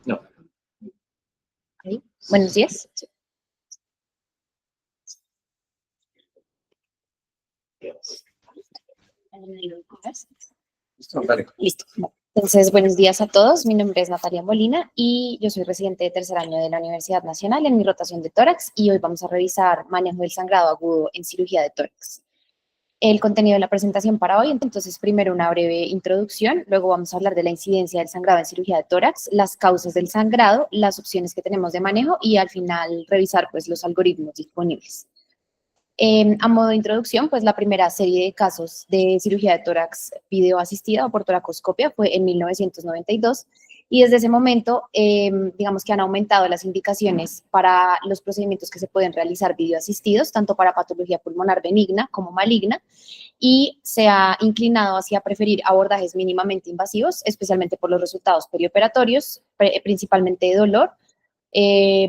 No. Ahí. Buenos días. Listo. Entonces, buenos días a todos. Mi nombre es Natalia Molina y yo soy residente de tercer año de la Universidad Nacional en mi rotación de tórax y hoy vamos a revisar manejo del sangrado agudo en cirugía de tórax. El contenido de la presentación para hoy, entonces primero una breve introducción, luego vamos a hablar de la incidencia del sangrado en cirugía de tórax, las causas del sangrado, las opciones que tenemos de manejo y al final revisar pues los algoritmos disponibles. A modo de introducción, pues la primera serie de casos de cirugía de tórax video asistida o por toracoscopia fue en 1992 y desde ese momento, digamos que han aumentado las indicaciones para los procedimientos que se pueden realizar video asistidos, tanto para patología pulmonar benigna como maligna, y se ha inclinado hacia preferir abordajes mínimamente invasivos, especialmente por los resultados perioperatorios, principalmente de dolor,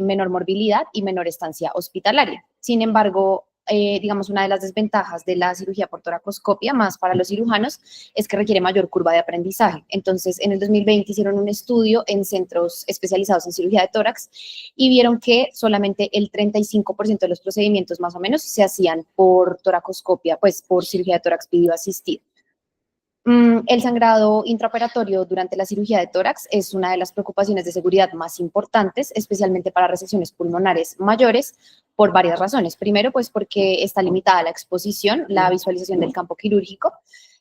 menor morbilidad y menor estancia hospitalaria. Sin embargo, digamos, una de las desventajas de la cirugía por toracoscopia, más para los cirujanos, es que requiere mayor curva de aprendizaje. Entonces, en el 2020 hicieron un estudio en centros especializados en cirugía de tórax y vieron que solamente el 35% de los procedimientos más o menos se hacían por toracoscopia, pues por cirugía de tórax video asistida. El sangrado intraoperatorio durante la cirugía de tórax es una de las preocupaciones de seguridad más importantes, especialmente para resecciones pulmonares mayores, por varias razones. Primero, pues porque está limitada la exposición, la visualización del campo quirúrgico.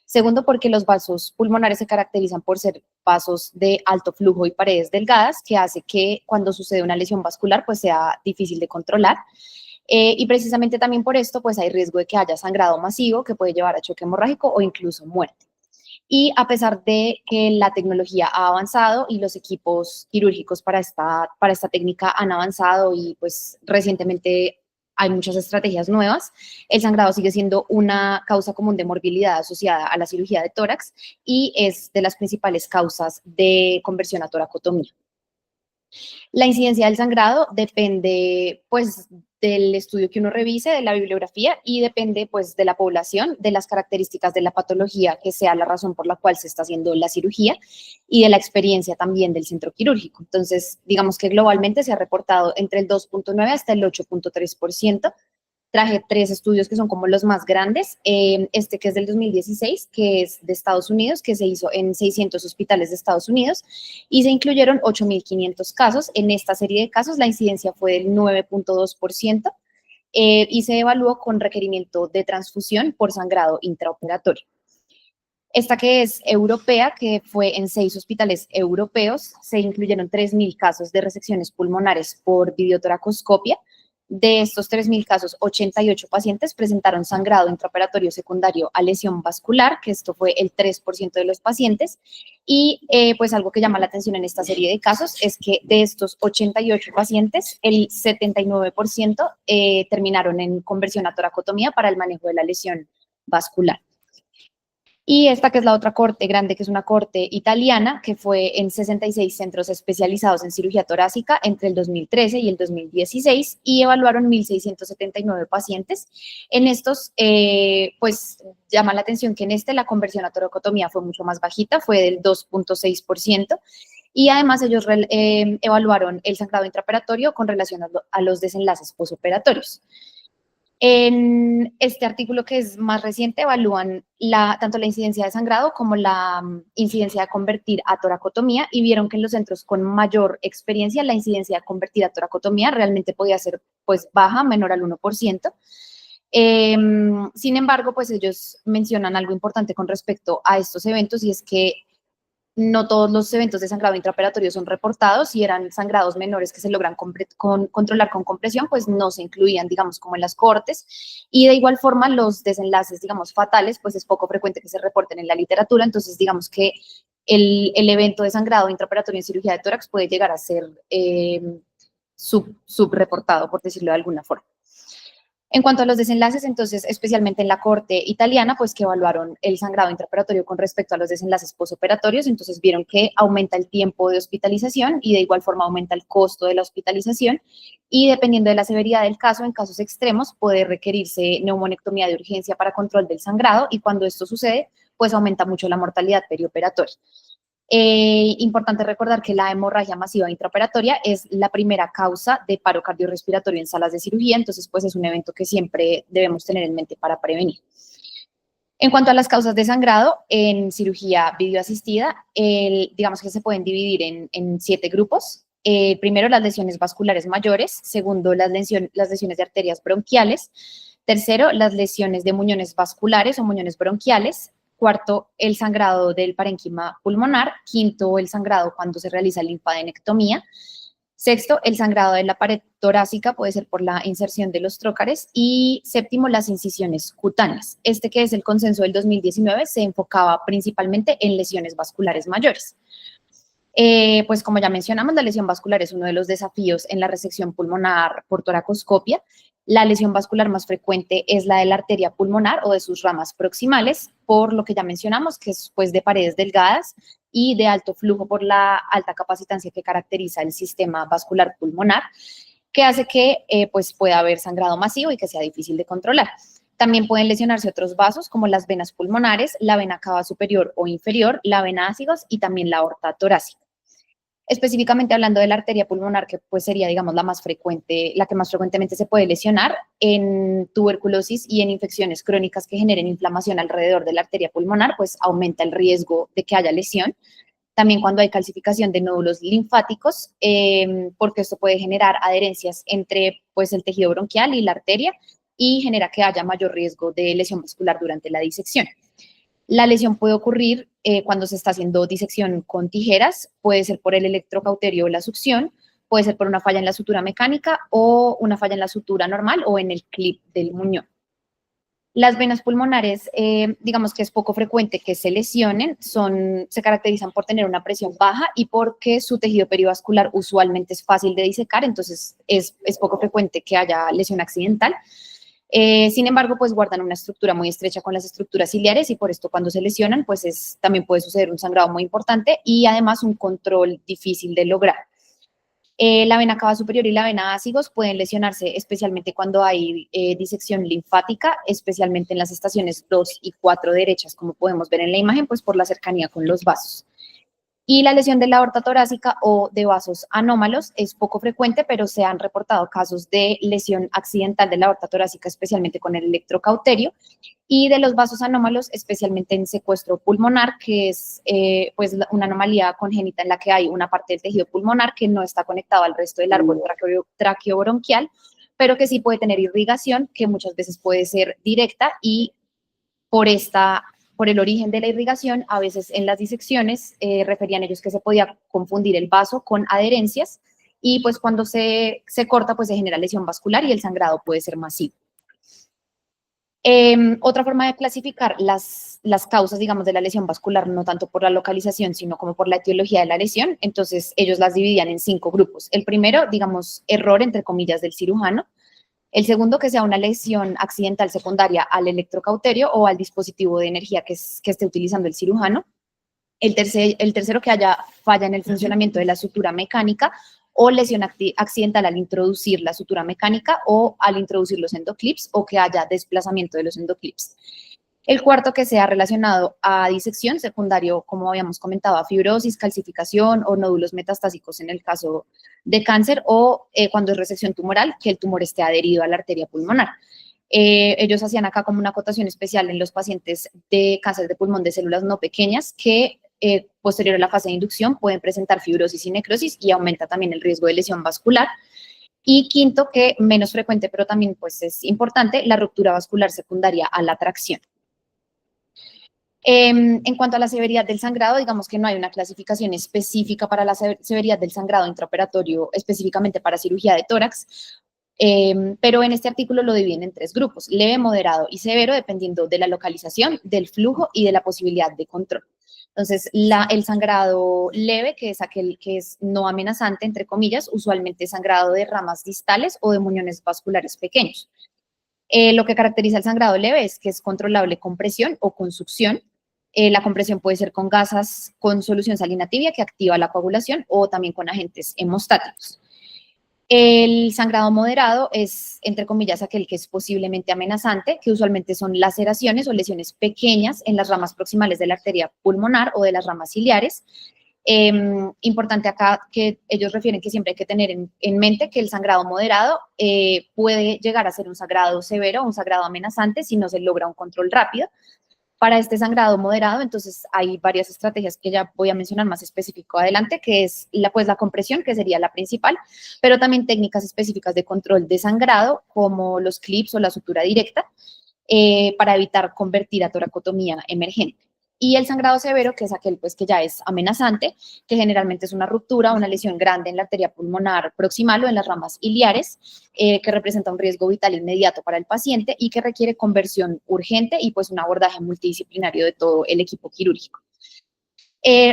Segundo, porque los vasos pulmonares se caracterizan por ser vasos de alto flujo y paredes delgadas, que hace que cuando sucede una lesión vascular, pues sea difícil de controlar. Y precisamente también por esto, pues hay riesgo de que haya sangrado masivo que puede llevar a choque hemorrágico o incluso muerte. Y a pesar de que la tecnología ha avanzado y los equipos quirúrgicos para esta técnica han avanzado y pues recientemente hay muchas estrategias nuevas, el sangrado sigue siendo una causa común de morbilidad asociada a la cirugía de tórax y es de las principales causas de conversión a toracotomía. La incidencia del sangrado depende, pues, del estudio que uno revise, de la bibliografía, y depende, pues, de la población, de las características de la patología, que sea la razón por la cual se está haciendo la cirugía, y de la experiencia también del centro quirúrgico. Entonces, digamos que globalmente se ha reportado entre el 2.9 hasta el 8.3%. Traje 3 estudios que son como los más grandes. Este que es del 2016, que es de Estados Unidos, que se hizo en 600 hospitales de Estados Unidos y se incluyeron 8.500 casos. En esta serie de casos la incidencia fue del 9.2% y se evaluó con requerimiento de transfusión por sangrado intraoperatorio. Esta que es europea, que fue en 6 hospitales europeos, se incluyeron 3.000 casos de resecciones pulmonares por videotoracoscopia. De estos 3.000 casos, 88 pacientes presentaron sangrado intraoperatorio secundario a lesión vascular, que esto fue el 3% de los pacientes. Y pues algo que llama la atención en esta serie de casos es que de estos 88 pacientes, el 79% terminaron en conversión a toracotomía para el manejo de la lesión vascular. Y esta que es la otra corte grande, que es una corte italiana, que fue en 66 centros especializados en cirugía torácica entre el 2013 y el 2016 y evaluaron 1.679 pacientes. En estos, pues llama la atención que en la conversión a toracotomía fue mucho más bajita, fue del 2.6%. Y además ellos evaluaron el sangrado intraoperatorio con relación a los desenlaces posoperatorios. En este artículo que es más reciente evalúan tanto la incidencia de sangrado como la incidencia de convertir a toracotomía y vieron que en los centros con mayor experiencia la incidencia de convertir a toracotomía realmente podía ser pues baja, menor al 1%. Sin embargo, pues ellos mencionan algo importante con respecto a estos eventos y es que no todos los eventos de sangrado intraoperatorio son reportados. Si eran sangrados menores que se logran controlar con compresión, pues no se incluían, digamos, como en las cortes. Y de igual forma, los desenlaces, digamos, fatales, pues es poco frecuente que se reporten en la literatura. Entonces, digamos que el evento de sangrado intraoperatorio en cirugía de tórax puede llegar a ser subreportado, por decirlo de alguna forma. En cuanto a los desenlaces, entonces, especialmente en la corte italiana, pues que evaluaron el sangrado intraoperatorio con respecto a los desenlaces posoperatorios, entonces vieron que aumenta el tiempo de hospitalización y de igual forma aumenta el costo de la hospitalización y dependiendo de la severidad del caso, en casos extremos puede requerirse neumonectomía de urgencia para control del sangrado y cuando esto sucede, pues aumenta mucho la mortalidad perioperatoria. Importante recordar que la hemorragia masiva intraoperatoria es la primera causa de paro cardiorrespiratorio en salas de cirugía, entonces pues es un evento que siempre debemos tener en mente para prevenir. En cuanto a las causas de sangrado, en cirugía videoasistida, digamos que se pueden dividir en 7 grupos. Primero, las lesiones vasculares mayores. Segundo, las lesiones de arterias bronquiales. Tercero, las lesiones de muñones vasculares o muñones bronquiales. Cuarto, el sangrado del parénquima pulmonar. Quinto, el sangrado cuando se realiza linfadenectomía. Sexto, el sangrado de la pared torácica, puede ser por la inserción de los trócares. Y séptimo, las incisiones cutáneas. Este, que es el consenso del 2019, se enfocaba principalmente en lesiones vasculares mayores. Pues como ya mencionamos, la lesión vascular es uno de los desafíos en la resección pulmonar por toracoscopia. La lesión vascular más frecuente es la de la arteria pulmonar o de sus ramas proximales, por lo que ya mencionamos, que es pues de paredes delgadas y de alto flujo por la alta capacitancia que caracteriza el sistema vascular pulmonar, que hace que pues pueda haber sangrado masivo y que sea difícil de controlar. También pueden lesionarse otros vasos como las venas pulmonares, la vena cava superior o inferior, la vena ácigos y también la aorta torácica. Específicamente hablando de la arteria pulmonar, que pues sería, digamos, la más frecuente, la que más frecuentemente se puede lesionar en tuberculosis y en infecciones crónicas que generen inflamación alrededor de la arteria pulmonar, pues aumenta el riesgo de que haya lesión. También cuando hay calcificación de nódulos linfáticos, porque esto puede generar adherencias entre pues el tejido bronquial y la arteria y genera que haya mayor riesgo de lesión vascular durante la disección. La lesión puede ocurrir cuando se está haciendo disección con tijeras, puede ser por el electrocauterio o la succión, puede ser por una falla en la sutura mecánica o una falla en la sutura normal o en el clip del muñón. Las venas pulmonares, digamos que es poco frecuente que se lesionen, se caracterizan por tener una presión baja y porque su tejido perivascular usualmente es fácil de disecar, entonces es poco frecuente que haya lesión accidental. Sin embargo, pues guardan una estructura muy estrecha con las estructuras ciliares y por esto cuando se lesionan, pues también puede suceder un sangrado muy importante y además un control difícil de lograr. La vena cava superior y la vena ácigos pueden lesionarse especialmente cuando hay disección linfática, especialmente en las estaciones 2 y 4 derechas, como podemos ver en la imagen, pues por la cercanía con los vasos. Y la lesión de la aorta torácica o de vasos anómalos es poco frecuente, pero se han reportado casos de lesión accidental de la aorta torácica, especialmente con el electrocauterio, y de los vasos anómalos, especialmente en secuestro pulmonar, que es pues una anomalía congénita en la que hay una parte del tejido pulmonar que no está conectado al resto del árbol traqueobronquial, pero que sí puede tener irrigación, que muchas veces puede ser directa y por el origen de la irrigación, a veces en las disecciones referían ellos que se podía confundir el vaso con adherencias y pues cuando se corta pues se genera lesión vascular y el sangrado puede ser masivo. Otra forma de clasificar las causas, digamos, de la lesión vascular, no tanto por la localización, sino como por la etiología de la lesión, entonces ellos las dividían en 5 grupos. El primero, digamos, error, entre comillas, del cirujano. El segundo, que sea una lesión accidental secundaria al electrocauterio o al dispositivo de energía que esté utilizando el cirujano. El tercero, que haya falla en el funcionamiento de la sutura mecánica o lesión accidental al introducir la sutura mecánica o al introducir los endoclips o que haya desplazamiento de los endoclips. El cuarto, que sea relacionado a disección, secundario, como habíamos comentado, a fibrosis, calcificación o nódulos metastásicos en el caso de cáncer o cuando es resección tumoral, que el tumor esté adherido a la arteria pulmonar. Ellos hacían acá como una acotación especial en los pacientes de cáncer de pulmón de células no pequeñas que posterior a la fase de inducción pueden presentar fibrosis y necrosis y aumenta también el riesgo de lesión vascular. Y quinto, que menos frecuente, pero también pues es importante, la ruptura vascular secundaria a la tracción. En cuanto a la severidad del sangrado, digamos que no hay una clasificación específica para la severidad del sangrado intraoperatorio, específicamente para cirugía de tórax, pero en este artículo lo dividen en 3 grupos, leve, moderado y severo, dependiendo de la localización, del flujo y de la posibilidad de control. Entonces, el sangrado leve, que es aquel que es no amenazante, entre comillas, usualmente es sangrado de ramas distales o de muñones vasculares pequeños. Lo que caracteriza el sangrado leve es que es controlable con presión o con succión. La compresión puede ser con gasas con solución salina tibia que activa la coagulación o también con agentes hemostáticos. El sangrado moderado es, entre comillas, aquel que es posiblemente amenazante, que usualmente son laceraciones o lesiones pequeñas en las ramas proximales de la arteria pulmonar o de las ramas ciliares. Importante acá que ellos refieren que siempre hay que tener en mente que el sangrado moderado puede llegar a ser un sangrado severo, un sangrado amenazante si no se logra un control rápido. Para este sangrado moderado, entonces hay varias estrategias que ya voy a mencionar más específico adelante, que es la compresión, que sería la principal, pero también técnicas específicas de control de sangrado, como los clips o la sutura directa, para evitar convertir a toracotomía emergente. Y el sangrado severo, que es aquel pues, que ya es amenazante, que generalmente es una ruptura, una lesión grande en la arteria pulmonar proximal o en las ramas iliares, que representa un riesgo vital inmediato para el paciente y que requiere conversión urgente y pues un abordaje multidisciplinario de todo el equipo quirúrgico.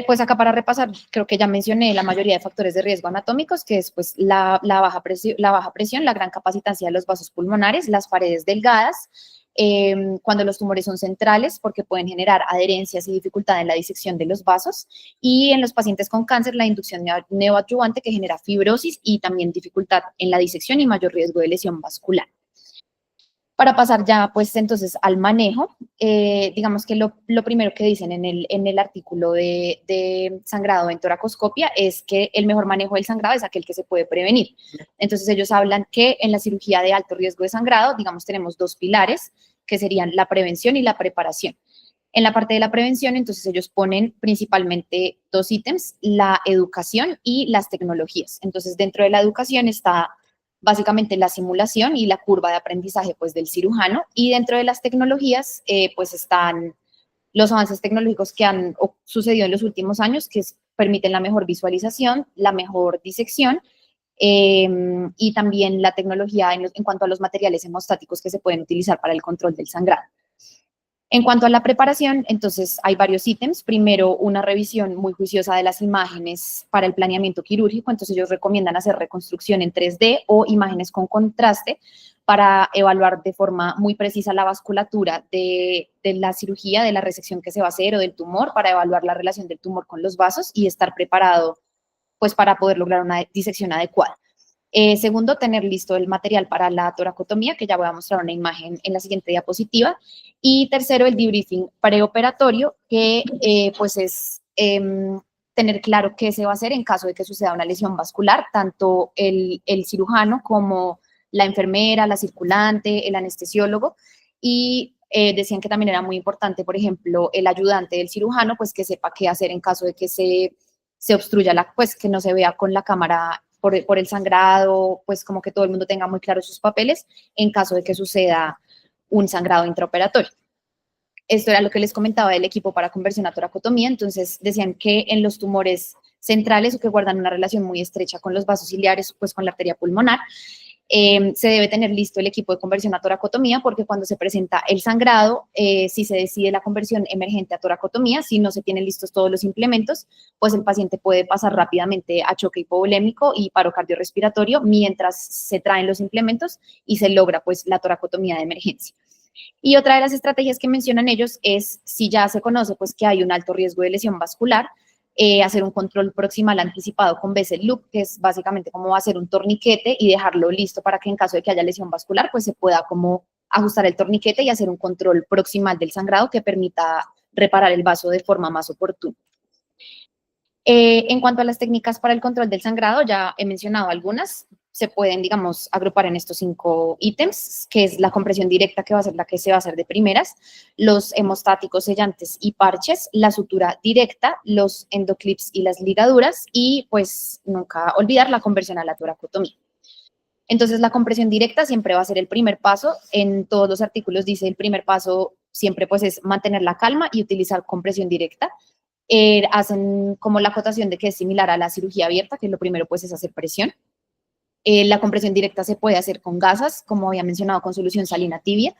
Pues acá para repasar, creo que ya mencioné la mayoría de factores de riesgo anatómicos, que es pues la baja presión, la gran capacitancia de los vasos pulmonares, las paredes delgadas, cuando los tumores son centrales porque pueden generar adherencias y dificultad en la disección de los vasos, y en los pacientes con cáncer la inducción neoadyuvante que genera fibrosis y también dificultad en la disección y mayor riesgo de lesión vascular. Para pasar ya, pues, entonces al manejo, digamos que lo primero que dicen en el artículo de sangrado en toracoscopia es que el mejor manejo del sangrado es aquel que se puede prevenir. Entonces, ellos hablan que en la cirugía de alto riesgo de sangrado, digamos, tenemos dos pilares, que serían la prevención y la preparación. En la parte de la prevención, entonces, ellos ponen principalmente dos ítems, la educación y las tecnologías. Entonces, dentro de la educación está básicamente la simulación y la curva de aprendizaje pues del cirujano, y dentro de las tecnologías pues están los avances tecnológicos que han sucedido en los últimos años, que permiten la mejor visualización, la mejor disección, y también la tecnología en cuanto a los materiales hemostáticos que se pueden utilizar para el control del sangrado. En cuanto a la preparación, entonces hay varios ítems. Primero, una revisión muy juiciosa de las imágenes para el planeamiento quirúrgico. Entonces, ellos recomiendan hacer reconstrucción en 3D o imágenes con contraste para evaluar de forma muy precisa la vasculatura de la cirugía, de la resección que se va a hacer o del tumor, para evaluar la relación del tumor con los vasos y estar preparado pues, para poder lograr una disección adecuada. Segundo, tener listo el material para la toracotomía, que ya voy a mostrar una imagen en la siguiente diapositiva. Y tercero, el debriefing preoperatorio, que pues es tener claro qué se va a hacer en caso de que suceda una lesión vascular, tanto el cirujano como la enfermera, la circulante, el anestesiólogo. Y decían que también era muy importante, por ejemplo, el ayudante del cirujano, pues que sepa qué hacer en caso de que se obstruya, pues que no se vea con la cámara por el sangrado, pues como que todo el mundo tenga muy claros sus papeles en caso de que suceda un sangrado intraoperatorio. Esto era lo que les comentaba del equipo para conversión a toracotomía. Entonces decían que en los tumores centrales o que guardan una relación muy estrecha con los vasos ciliares, pues con la arteria pulmonar, se debe tener listo el equipo de conversión a toracotomía, porque cuando se presenta el sangrado, si se decide la conversión emergente a toracotomía, si no se tienen listos todos los implementos, pues el paciente puede pasar rápidamente a choque hipovolémico y paro cardiorrespiratorio mientras se traen los implementos y se logra pues la toracotomía de emergencia. Y otra de las estrategias que mencionan ellos es, si ya se conoce pues que hay un alto riesgo de lesión vascular, hacer un control proximal anticipado con Bessel Loop, que es básicamente como hacer un torniquete y dejarlo listo para que en caso de que haya lesión vascular, pues se pueda como ajustar el torniquete y hacer un control proximal del sangrado que permita reparar el vaso de forma más oportuna. En cuanto a las técnicas para el control del sangrado, ya he mencionado algunas. Se pueden, digamos, agrupar en estos 5 ítems, que es la compresión directa, que va a ser la que se va a hacer de primeras, los hemostáticos, sellantes y parches, la sutura directa, los endoclips y las ligaduras, y pues nunca olvidar la conversión a la toracotomía. Entonces, la compresión directa siempre va a ser el primer paso. En todos los artículos dice el primer paso siempre pues es mantener la calma y utilizar compresión directa. Hacen como la acotación de que es similar a la cirugía abierta, que lo primero pues es hacer presión. La compresión directa se puede hacer con gasas, como había mencionado, con solución salina tibia.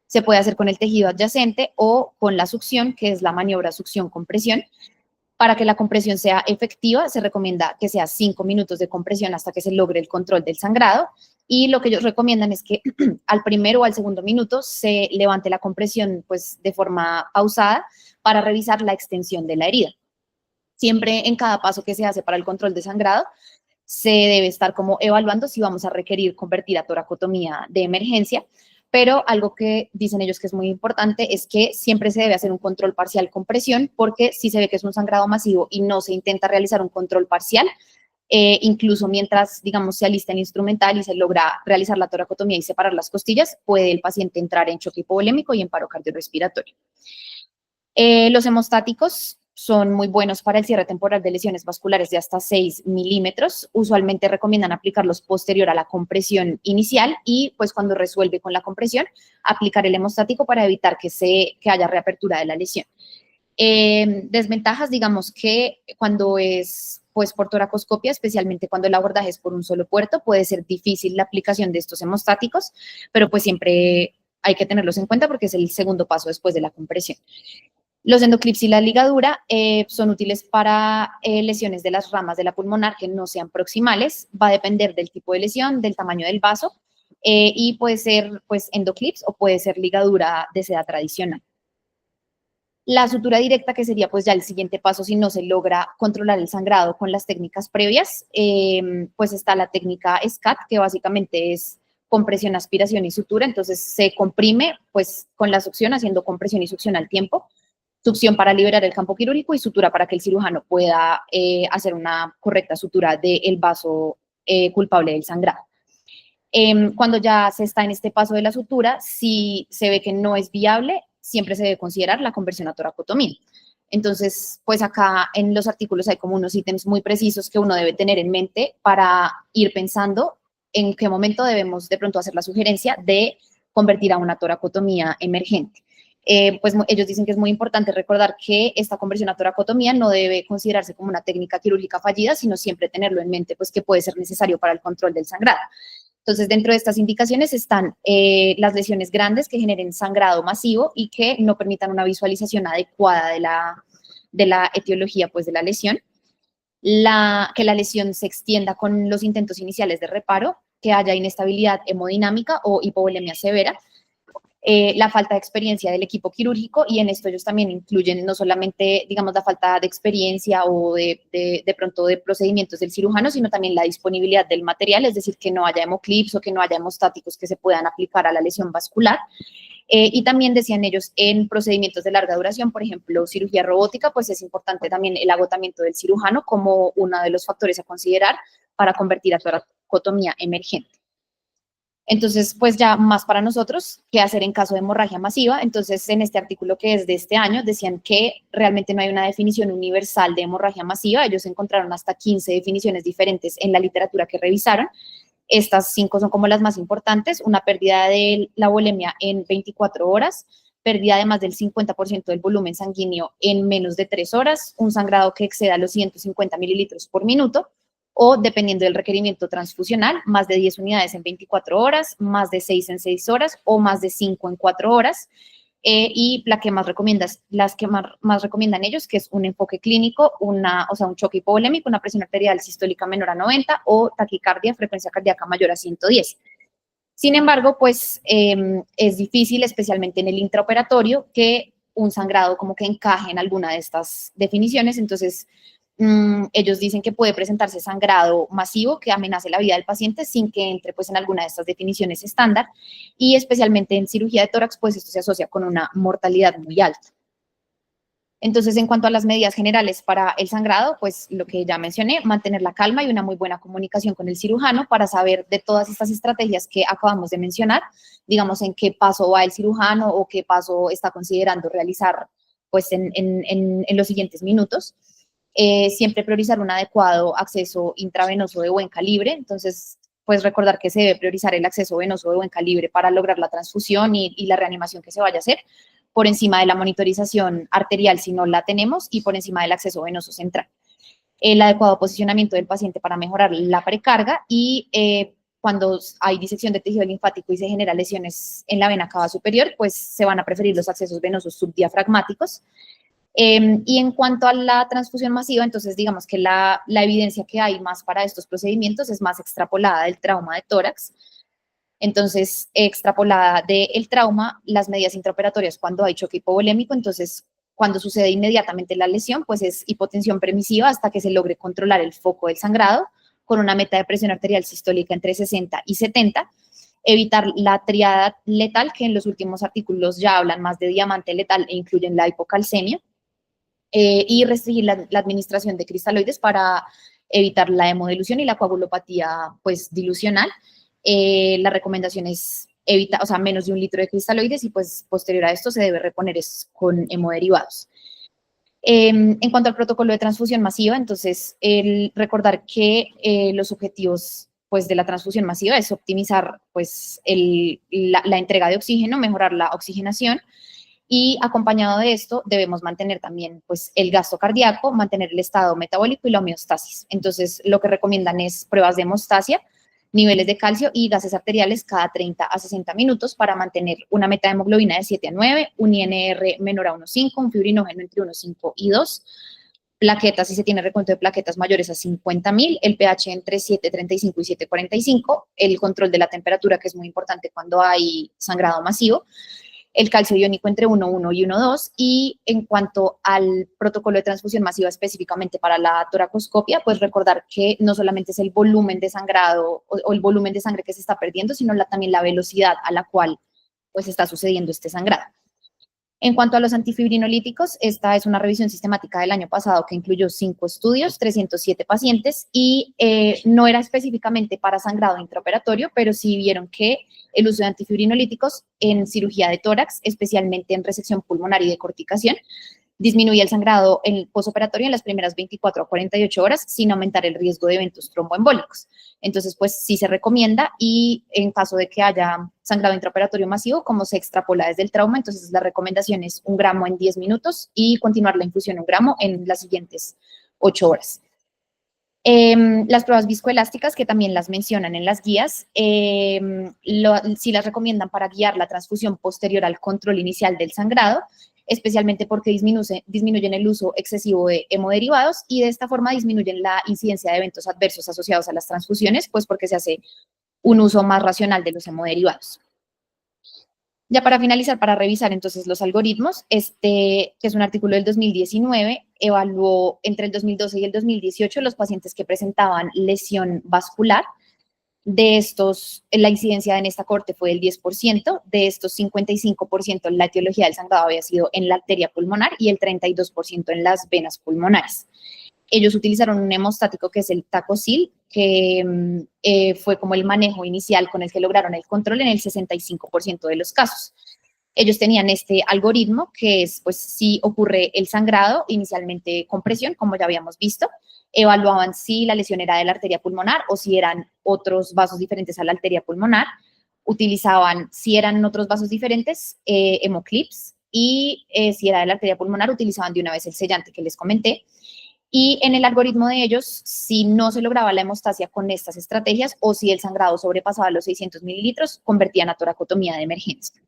Se puede hacer con el tejido adyacente o con la succión, que es la maniobra succión-compresión. Para que la compresión sea efectiva, se recomienda que sea 5 minutos de compresión hasta que se logre el control del sangrado. Y lo que ellos recomiendan es que al primero o al segundo minuto se levante la compresión pues, de forma pausada para revisar la extensión de la herida. Siempre en cada paso que se hace para el control de sangrado, se debe estar como evaluando si vamos a requerir convertir a toracotomía de emergencia, pero algo que dicen ellos que es muy importante es que siempre se debe hacer un control parcial con presión, porque si se ve que es un sangrado masivo y no se intenta realizar un control parcial, incluso mientras, digamos, se alista el instrumental y se logra realizar la toracotomía y separar las costillas, puede el paciente entrar en choque hipovolémico y en paro cardiorrespiratorio. Los hemostáticos son muy buenos para el cierre temporal de lesiones vasculares de hasta 6 milímetros. Usualmente recomiendan aplicarlos posterior a la compresión inicial y, pues, cuando resuelve con la compresión, aplicar el hemostático para evitar que haya reapertura de la lesión. Desventajas, digamos que cuando es pues por toracoscopia, especialmente cuando el abordaje es por un solo puerto, puede ser difícil la aplicación de estos hemostáticos, pero pues siempre hay que tenerlos en cuenta porque es el segundo paso después de la compresión. Los endoclips y la ligadura son útiles para lesiones de las ramas de la pulmonar que no sean proximales. Va a depender del tipo de lesión, del tamaño del vaso y puede ser pues endoclips o puede ser ligadura de seda tradicional. La sutura directa, que sería pues ya el siguiente paso si no se logra controlar el sangrado con las técnicas previas, pues está la técnica SCAT, que básicamente es compresión, aspiración y sutura. Entonces se comprime pues con la succión, haciendo compresión y succión al tiempo. Succión para liberar el campo quirúrgico y sutura para que el cirujano pueda hacer una correcta sutura del vaso culpable del sangrado. Cuando ya se está en este paso de la sutura, si se ve que no es viable, siempre se debe considerar la conversión a toracotomía. Entonces, pues acá en los artículos hay como unos ítems muy precisos que uno debe tener en mente para ir pensando en qué momento debemos de pronto hacer la sugerencia de convertir a una toracotomía emergente. Pues ellos dicen que es muy importante recordar que esta conversión a toracotomía no debe considerarse como una técnica quirúrgica fallida, sino siempre tenerlo en mente, pues que puede ser necesario para el control del sangrado. Entonces, dentro de estas indicaciones están las lesiones grandes que generen sangrado masivo y que no permitan una visualización adecuada de la etiología pues, de la lesión, que la lesión se extienda con los intentos iniciales de reparo, que haya inestabilidad hemodinámica o hipovolemia severa, la falta de experiencia del equipo quirúrgico, y en esto ellos también incluyen no solamente, digamos, la falta de experiencia o de pronto de procedimientos del cirujano, sino también la disponibilidad del material, es decir, que no haya hemoclips o que no haya hemostáticos que se puedan aplicar a la lesión vascular. Y también decían ellos, en procedimientos de larga duración, por ejemplo, cirugía robótica, pues es importante también el agotamiento del cirujano como uno de los factores a considerar para convertir a toracotomía emergente. Entonces, pues ya más para nosotros, ¿qué hacer en caso de hemorragia masiva? Entonces, en este artículo que es de este año, decían que realmente no hay una definición universal de hemorragia masiva. Ellos encontraron hasta 15 definiciones diferentes en la literatura que revisaron. Estas 5 son como las más importantes: una pérdida de la volemia en 24 horas, pérdida de más del 50% del volumen sanguíneo en menos de 3 horas, un sangrado que exceda los 150 mililitros por minuto, o, dependiendo del requerimiento transfusional, más de 10 unidades en 24 horas, más de 6 en 6 horas o más de 5 en 4 horas. Y las que más recomiendan ellos, que es un enfoque clínico, un choque hipovolémico, una presión arterial sistólica menor a 90 o taquicardia, frecuencia cardíaca mayor a 110. Sin embargo, pues es difícil, especialmente en el intraoperatorio, que un sangrado como que encaje en alguna de estas definiciones. Entonces, ellos dicen que puede presentarse sangrado masivo que amenace la vida del paciente sin que entre pues en alguna de estas definiciones estándar, y especialmente en cirugía de tórax, pues esto se asocia con una mortalidad muy alta. Entonces, en cuanto a las medidas generales para el sangrado, pues lo que ya mencioné, mantener la calma y una muy buena comunicación con el cirujano para saber de todas estas estrategias que acabamos de mencionar, digamos, en qué paso va el cirujano o qué paso está considerando realizar pues en los siguientes minutos. Siempre priorizar un adecuado acceso intravenoso de buen calibre. Entonces, pues recordar que se debe priorizar el acceso venoso de buen calibre para lograr la transfusión y la reanimación que se vaya a hacer, por encima de la monitorización arterial si no la tenemos y por encima del acceso venoso central. El adecuado posicionamiento del paciente para mejorar la precarga, y cuando hay disección de tejido linfático y se generan lesiones en la vena cava superior, pues se van a preferir los accesos venosos subdiafragmáticos. Y en cuanto a la transfusión masiva, entonces digamos que la evidencia que hay más para estos procedimientos es más extrapolada del trauma de tórax. Entonces, extrapolada del trauma, las medidas intraoperatorias cuando hay choque hipovolémico, entonces cuando sucede inmediatamente la lesión, pues es hipotensión permisiva hasta que se logre controlar el foco del sangrado con una meta de presión arterial sistólica entre 60 y 70. evitar la triada letal, que en los últimos artículos ya hablan más de diamante letal e incluyen la hipocalcemia, y restringir la administración de cristaloides para evitar la hemodilución y la coagulopatía pues dilucional. La recomendación es evitar, o sea, menos de 1 litro de cristaloides y pues posterior a esto se debe reponer con hemoderivados. En cuanto al protocolo de transfusión masiva, entonces, recordar que los objetivos pues, de la transfusión masiva es optimizar pues, la entrega de oxígeno, mejorar la oxigenación, y acompañado de esto debemos mantener también pues, el gasto cardíaco, mantener el estado metabólico y la homeostasis. Entonces, lo que recomiendan es pruebas de hemostasia, niveles de calcio y gases arteriales cada 30 a 60 minutos para mantener una metahemoglobina de 7 a 9, un INR menor a 1,5, un fibrinógeno entre 1,5 y 2, plaquetas, si se tiene recuento de plaquetas mayores a 50.000, el pH entre 7,35 y 7,45, el control de la temperatura, que es muy importante cuando hay sangrado masivo, el calcio iónico entre 1,1 y 1,2, y en cuanto al protocolo de transfusión masiva específicamente para la toracoscopia, pues recordar que no solamente es el volumen de sangrado o el volumen de sangre que se está perdiendo, sino también la velocidad a la cual pues está sucediendo este sangrado. En cuanto a los antifibrinolíticos, esta es una revisión sistemática del año pasado que incluyó 5 estudios, 307 pacientes, y no era específicamente para sangrado intraoperatorio, pero sí vieron que el uso de antifibrinolíticos en cirugía de tórax, especialmente en resección pulmonar y decorticación, disminuye el sangrado en el posoperatorio en las primeras 24 a 48 horas sin aumentar el riesgo de eventos tromboembólicos. Entonces, pues sí se recomienda, y en caso de que haya sangrado intraoperatorio masivo, como se extrapola desde el trauma, entonces la recomendación es 1 gramo en 10 minutos y continuar la infusión 1 gramo en las siguientes 8 horas. Las pruebas viscoelásticas, que también las mencionan en las guías, sí las recomiendan para guiar la transfusión posterior al control inicial del sangrado, especialmente porque disminuyen el uso excesivo de hemoderivados y de esta forma disminuyen la incidencia de eventos adversos asociados a las transfusiones, pues porque se hace un uso más racional de los hemoderivados. Ya para finalizar, para revisar entonces los algoritmos, que es un artículo del 2019, evaluó entre el 2012 y el 2018 los pacientes que presentaban lesión vascular. De estos, la incidencia en esta corte fue del 10%, de estos 55% la etiología del sangrado había sido en la arteria pulmonar y el 32% en las venas pulmonares. Ellos utilizaron un hemostático que es el Tacocil, que fue como el manejo inicial con el que lograron el control en el 65% de los casos. Ellos tenían este algoritmo que es, pues, si ocurre el sangrado, inicialmente compresión, como ya habíamos visto, evaluaban si la lesión era de la arteria pulmonar o si eran otros vasos diferentes a la arteria pulmonar, utilizaban, si eran otros vasos diferentes, hemoclips, y si era de la arteria pulmonar, utilizaban de una vez el sellante que les comenté. Y en el algoritmo de ellos, si no se lograba la hemostasia con estas estrategias o si el sangrado sobrepasaba los 600 mililitros, convertían a toracotomía de emergencia.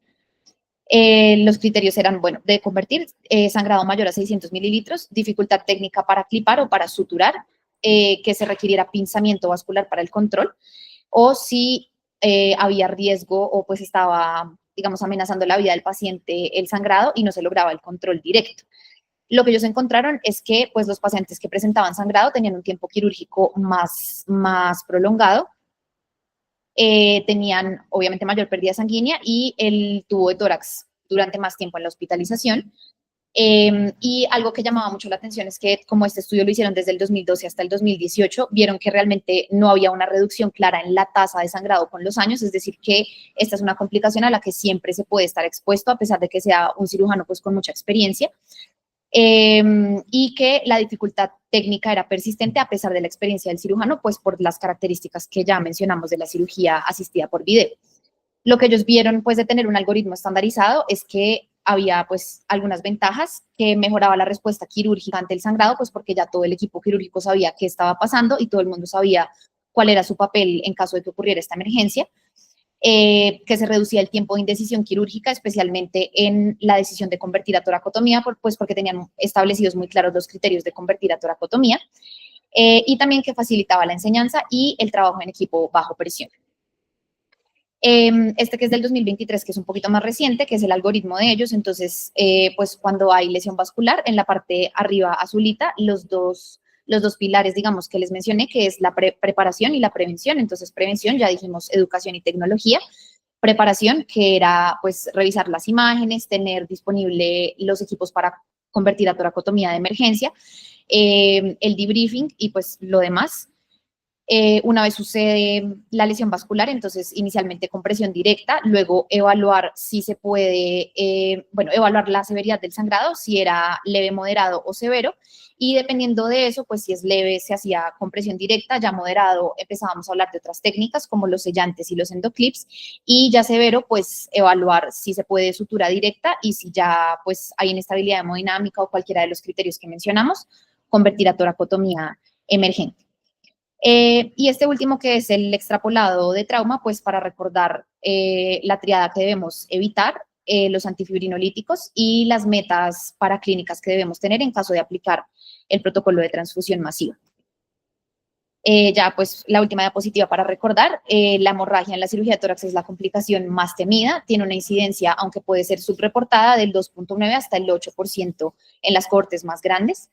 Los criterios eran, bueno, de convertir sangrado mayor a 600 mililitros, dificultad técnica para clipar o para suturar, que se requiriera pinzamiento vascular para el control, o si había riesgo o pues estaba, digamos, amenazando la vida del paciente el sangrado y no se lograba el control directo. Lo que ellos encontraron es que pues, los pacientes que presentaban sangrado tenían un tiempo quirúrgico más prolongado, tenían obviamente mayor pérdida sanguínea y el tubo de tórax durante más tiempo en la hospitalización. Y algo que llamaba mucho la atención es que, como este estudio lo hicieron desde el 2012 hasta el 2018, vieron que realmente no había una reducción clara en la tasa de sangrado con los años, es decir, que esta es una complicación a la que siempre se puede estar expuesto, a pesar de que sea un cirujano pues, con mucha experiencia. Y que la dificultad técnica era persistente a pesar de la experiencia del cirujano, pues por las características que ya mencionamos de la cirugía asistida por video. Lo que ellos vieron, pues, de tener un algoritmo estandarizado es que había, pues, algunas ventajas, que mejoraba la respuesta quirúrgica ante el sangrado, pues, porque ya todo el equipo quirúrgico sabía qué estaba pasando y todo el mundo sabía cuál era su papel en caso de que ocurriera esta emergencia. Que se reducía el tiempo de indecisión quirúrgica, especialmente en la decisión de convertir a toracotomía, pues porque tenían establecidos muy claros los criterios de convertir a toracotomía, y también que facilitaba la enseñanza y el trabajo en equipo bajo presión. Este que es del 2023, que es un poquito más reciente, que es el algoritmo de ellos, entonces, pues cuando hay lesión vascular, en la parte arriba azulita, los dos pilares, digamos, que les mencioné, que es la preparación y la prevención. Entonces, prevención, ya dijimos, educación y tecnología. preparación, que era pues revisar las imágenes, tener disponible los equipos para convertir a toracotomía de emergencia, el debriefing y pues lo demás. Una vez sucede la lesión vascular, entonces inicialmente compresión directa, luego evaluar si se puede, evaluar la severidad del sangrado, si era leve, moderado o severo, y dependiendo de eso, pues si es leve se hacía compresión directa, ya moderado empezábamos a hablar de otras técnicas como los sellantes y los endoclips, y ya severo, pues evaluar si se puede sutura directa y si ya pues hay inestabilidad hemodinámica o cualquiera de los criterios que mencionamos, convertir a toracotomía emergente. Y este último, que es el extrapolado de trauma, pues para recordar la triada que debemos evitar, los antifibrinolíticos y las metas paraclínicas que debemos tener en caso de aplicar el protocolo de transfusión masiva. Ya pues la última diapositiva para recordar, la hemorragia en la cirugía de tórax es la complicación más temida, tiene una incidencia, aunque puede ser subreportada, del 2.9 hasta el 8% en las cohortes más grandes.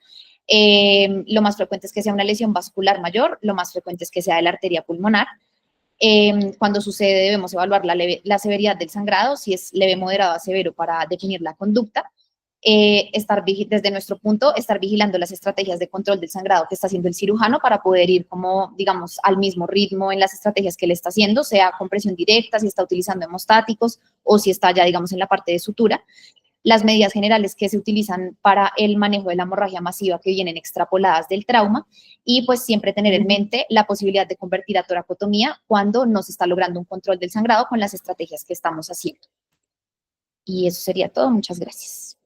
Lo más frecuente es que sea una lesión vascular mayor, lo más frecuente es que sea de la arteria pulmonar. Cuando sucede debemos evaluar la severidad del sangrado, si es leve, moderado a severo para definir la conducta. Desde nuestro punto, estar vigilando las estrategias de control del sangrado que está haciendo el cirujano para poder ir como, digamos, al mismo ritmo en las estrategias que él está haciendo, sea compresión directa, si está utilizando hemostáticos o si está ya, digamos, en la parte de sutura. Las medidas generales que se utilizan para el manejo de la hemorragia masiva que vienen extrapoladas del trauma y pues siempre tener en mente la posibilidad de convertir a toracotomía cuando no se está logrando un control del sangrado con las estrategias que estamos haciendo. Y eso sería todo. Muchas gracias.